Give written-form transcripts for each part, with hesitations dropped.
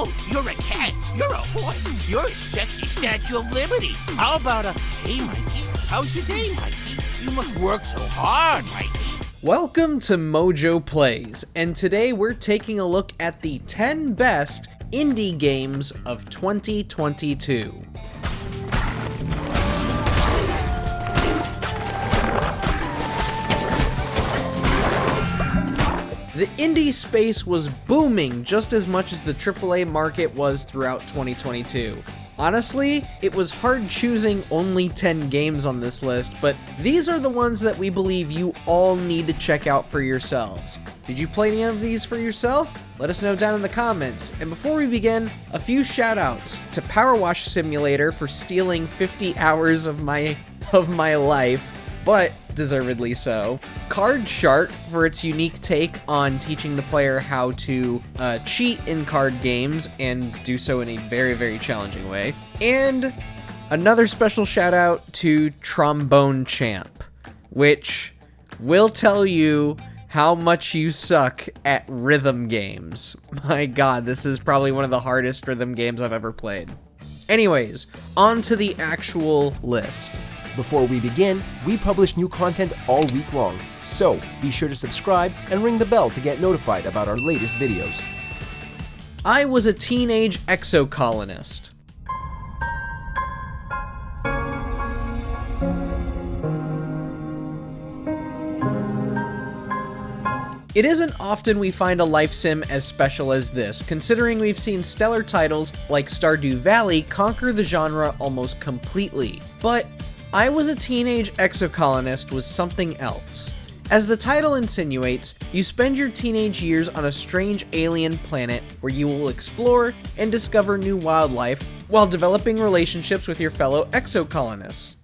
Oh, you're a cat. You're a horse. You're a sexy Statue of Liberty. How about hey, Mikey, how's your day, Mikey? You must work so hard, Mikey. Welcome to MojoPlays, and today we're taking a look at the 10 best indie games of 2022. The indie space was booming just as much as the AAA market was throughout 2022. Honestly, it was hard choosing only 10 games on this list, but these are the ones that we believe you all need to check out for yourselves. Did you play any of these for yourself? Let us know down in the comments. And before we begin, a few shout-outs to Power Wash Simulator for stealing 50 hours of my life, but deservedly so. Card Shark for its unique take on teaching the player how to cheat in card games and do so in a very, very challenging way. And another special shout out to Trombone Champ, which will tell you how much you suck at rhythm games. My god, this is probably one of the hardest rhythm games I've ever played. Anyways, on to the actual list. Before we begin, we publish new content all week long, so be sure to subscribe and ring the bell to get notified about our latest videos. I was a teenage exocolonist. It isn't often we find a life sim as special as this, considering we've seen stellar titles like Stardew Valley conquer the genre almost completely. But I Was a Teenage Exocolonist was something else. As the title insinuates, you spend your teenage years on a strange alien planet where you will explore and discover new wildlife while developing relationships with your fellow exocolonists.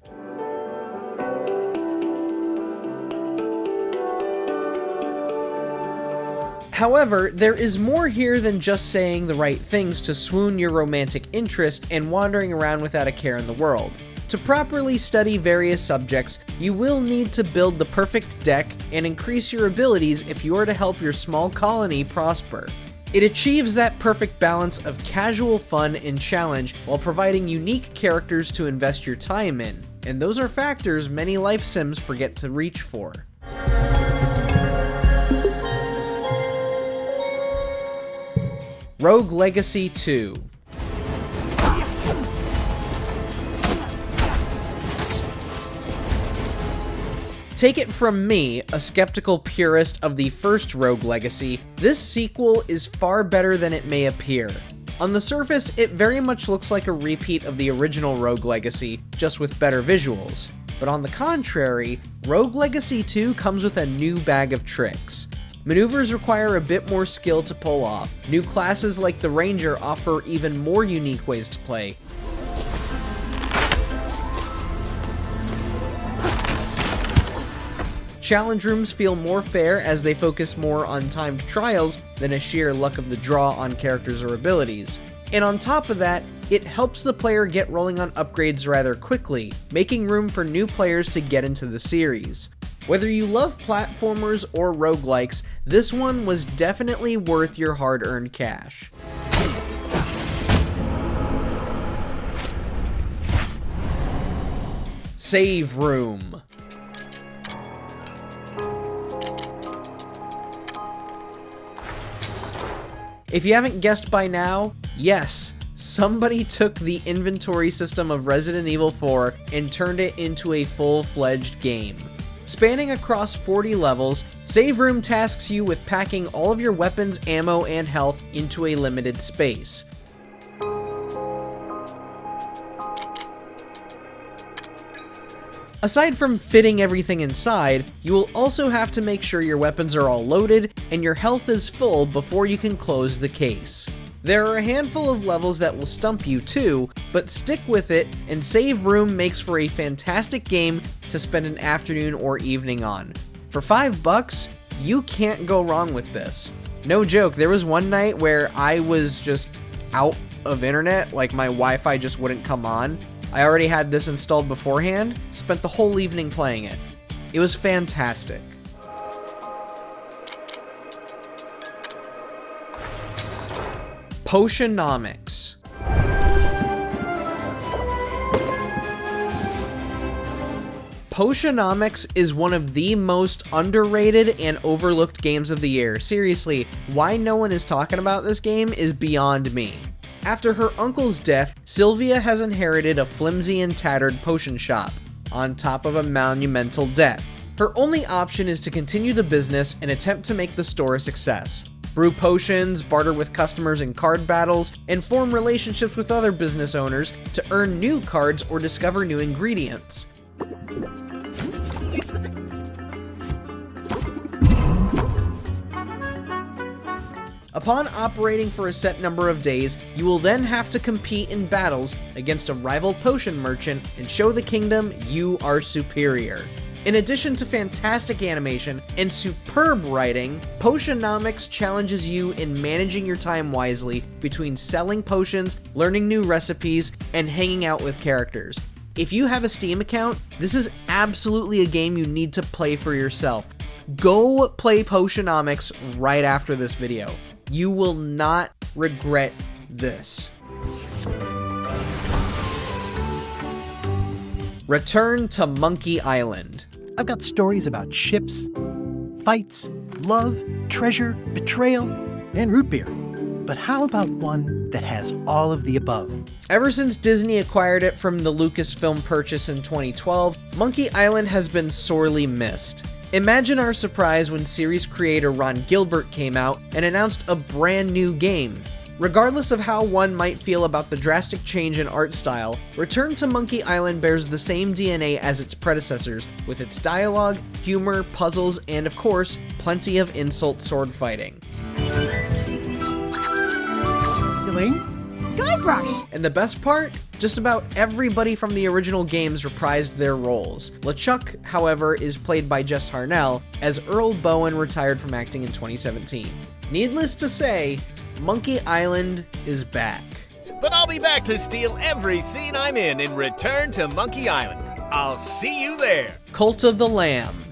However, there is more here than just saying the right things to swoon your romantic interest and wandering around without a care in the world. To properly study various subjects, you will need to build the perfect deck and increase your abilities if you are to help your small colony prosper. It achieves that perfect balance of casual fun and challenge while providing unique characters to invest your time in, and those are factors many life sims forget to reach for. Rogue Legacy 2. Take it from me, a skeptical purist of the first Rogue Legacy, this sequel is far better than it may appear. On the surface, it very much looks like a repeat of the original Rogue Legacy, just with better visuals. But on the contrary, Rogue Legacy 2 comes with a new bag of tricks. Maneuvers require a bit more skill to pull off. New classes like the Ranger offer even more unique ways to play. Challenge rooms feel more fair as they focus more on timed trials than a sheer luck of the draw on characters or abilities. And on top of that, it helps the player get rolling on upgrades rather quickly, making room for new players to get into the series. Whether you love platformers or roguelikes, this one was definitely worth your hard-earned cash. Save Room. If you haven't guessed by now, yes, somebody took the inventory system of Resident Evil 4 and turned it into a full-fledged game. Spanning across 40 levels, Save Room tasks you with packing all of your weapons, ammo, and health into a limited space. Aside from fitting everything inside, you will also have to make sure your weapons are all loaded and your health is full before you can close the case. There are a handful of levels that will stump you too, but stick with it, and Save Room makes for a fantastic game to spend an afternoon or evening on. For $5, you can't go wrong with this. No joke, there was one night where I was just out of internet, like my Wi-Fi just wouldn't come on. I already had this installed beforehand, spent the whole evening playing it. It was fantastic. Potionomics. Potionomics is one of the most underrated and overlooked games of the year. Seriously, why no one is talking about this game is beyond me. After her uncle's death, Sylvia has inherited a flimsy and tattered potion shop, on top of a monumental debt. Her only option is to continue the business and attempt to make the store a success. Brew potions, barter with customers in card battles, and form relationships with other business owners to earn new cards or discover new ingredients. Upon operating for a set number of days, you will then have to compete in battles against a rival potion merchant and show the kingdom you are superior. In addition to fantastic animation and superb writing, Potionomics challenges you in managing your time wisely between selling potions, learning new recipes, and hanging out with characters. If you have a Steam account, this is absolutely a game you need to play for yourself. Go play Potionomics right after this video. You will not regret this. Return to Monkey Island. I've got stories about ships, fights, love, treasure, betrayal, and root beer. But how about one that has all of the above? Ever since Disney acquired it from the Lucasfilm purchase in 2012, Monkey Island has been sorely missed. Imagine our surprise when series creator Ron Gilbert came out and announced a brand new game. Regardless of how one might feel about the drastic change in art style, Return to Monkey Island bears the same DNA as its predecessors, with its dialogue, humor, puzzles, and of course, plenty of insult sword fighting. Guybrush! And the best part? Just about everybody from the original games reprised their roles. LeChuck, however, is played by Jess Harnell, as Earl Bowen retired from acting in 2017. Needless to say, Monkey Island is back. But I'll be back to steal every scene I'm in Return to Monkey Island. I'll see you there. Cult of the Lamb.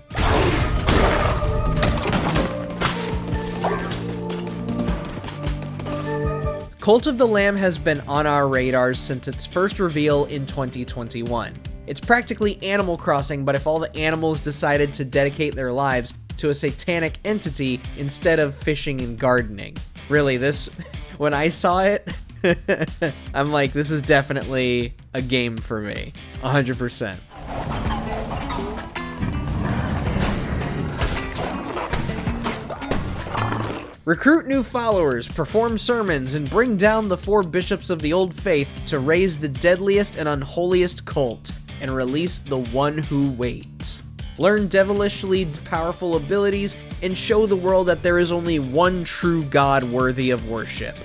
Cult of the Lamb has been on our radars since its first reveal in 2021. It's practically Animal Crossing, but if all the animals decided to dedicate their lives to a satanic entity instead of fishing and gardening. Really, when I saw it, I'm like, this is definitely a game for me. 100%. Recruit new followers, perform sermons, and bring down the 4 bishops of the old faith to raise the deadliest and unholiest cult, and release the one who waits. Learn devilishly powerful abilities, and show the world that there is only one true God worthy of worship.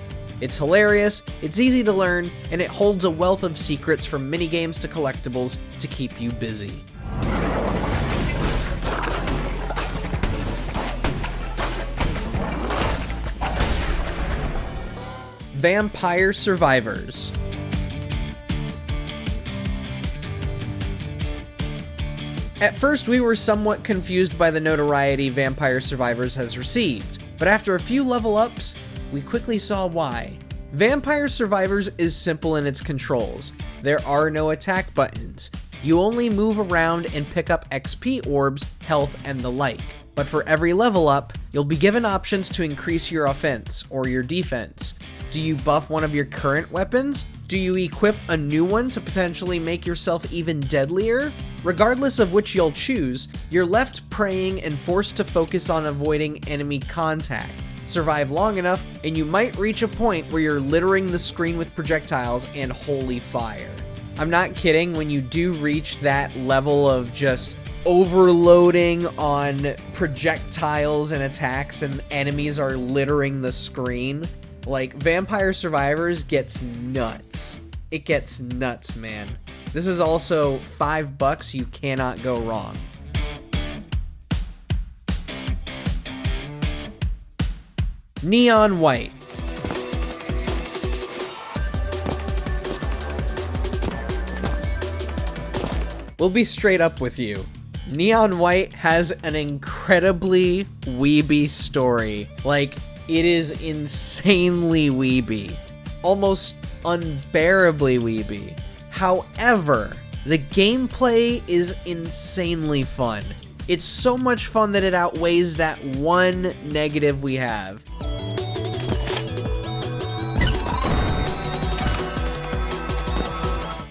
It's hilarious, it's easy to learn, and it holds a wealth of secrets from minigames to collectibles to keep you busy. Vampire Survivors. At first, we were somewhat confused by the notoriety Vampire Survivors has received, but after a few level ups, we quickly saw why. Vampire Survivors is simple in its controls. There are no attack buttons. You only move around and pick up XP orbs, health, and the like. But for every level up, you'll be given options to increase your offense or your defense. Do you buff one of your current weapons? Do you equip a new one to potentially make yourself even deadlier? Regardless of which you'll choose, you're left praying and forced to focus on avoiding enemy contact. Survive long enough, and you might reach a point where you're littering the screen with projectiles and holy fire. I'm not kidding, when you do reach that level of just overloading on projectiles and attacks and enemies are littering the screen, like, Vampire Survivors gets nuts. It gets nuts, man. This is also $5, you cannot go wrong. Neon White. We'll be straight up with you. Neon White has an incredibly weeby story. Like, it is insanely weeby. almost unbearably weeby. However, the gameplay is insanely fun. It's so much fun that it outweighs that one negative we have.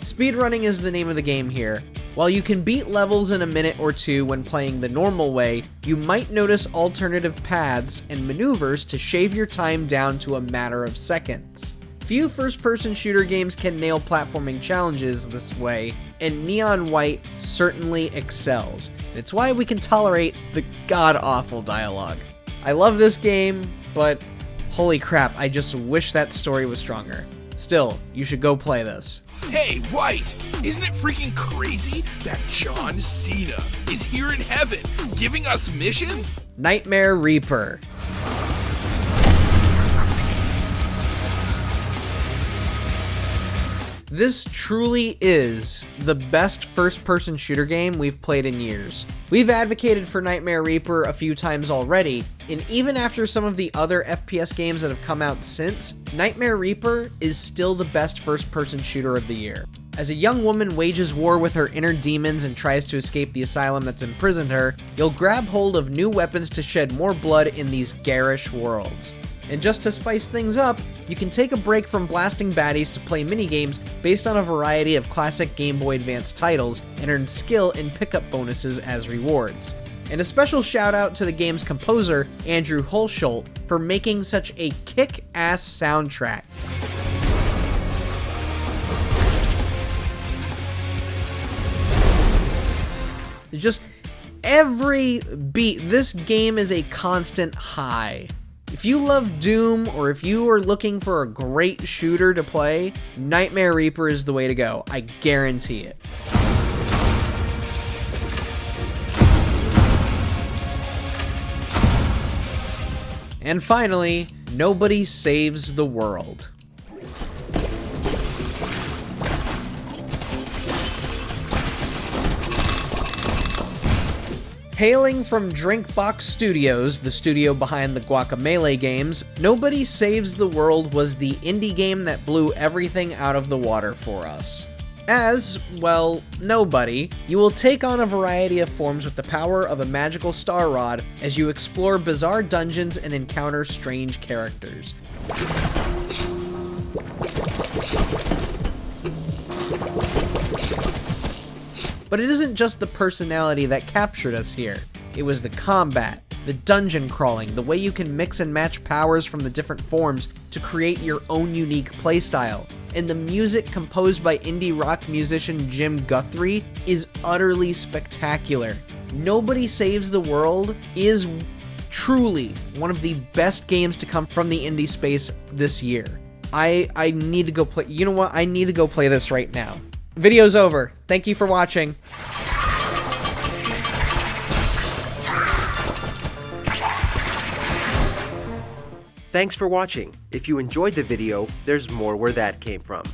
Speedrunning is the name of the game here. While you can beat levels in a minute or two when playing the normal way, you might notice alternative paths and maneuvers to shave your time down to a matter of seconds. Few first-person shooter games can nail platforming challenges this way, and Neon White certainly excels. And it's why we can tolerate the god-awful dialogue. I love this game, but holy crap, I just wish that story was stronger. Still, you should go play this. Hey, White! Isn't it freaking crazy that John Cena is here in heaven giving us missions? Nightmare Reaper. This truly is the best first-person shooter game we've played in years. We've advocated for Nightmare Reaper a few times already, and even after some of the other FPS games that have come out since, Nightmare Reaper is still the best first-person shooter of the year. As a young woman wages war with her inner demons and tries to escape the asylum that's imprisoned her, you'll grab hold of new weapons to shed more blood in these garish worlds. And just to spice things up, you can take a break from blasting baddies to play minigames based on a variety of classic Game Boy Advance titles and earn skill and pickup bonuses as rewards. And a special shout out to the game's composer, Andrew Hulshult, for making such a kick-ass soundtrack. Just every beat, this game is a constant high. If you love Doom, or if you are looking for a great shooter to play, Nightmare Reaper is the way to go. I guarantee it. And finally, nobody saves the world. Hailing from Drinkbox Studios, the studio behind the Guacamelee games, Nobody Saves the World was the indie game that blew everything out of the water for us. As, well, nobody, you will take on a variety of forms with the power of a magical star rod as you explore bizarre dungeons and encounter strange characters. But it isn't just the personality that captured us here. It was the combat, the dungeon crawling, the way you can mix and match powers from the different forms to create your own unique playstyle. And the music composed by indie rock musician Jim Guthrie is utterly spectacular. Nobody Saves the World is truly one of the best games to come from the indie space this year. I need to go play, you know what, I need to go play this right now. Video's over. Thank you for watching. Thanks for watching. If you enjoyed the video, there's more where that came from.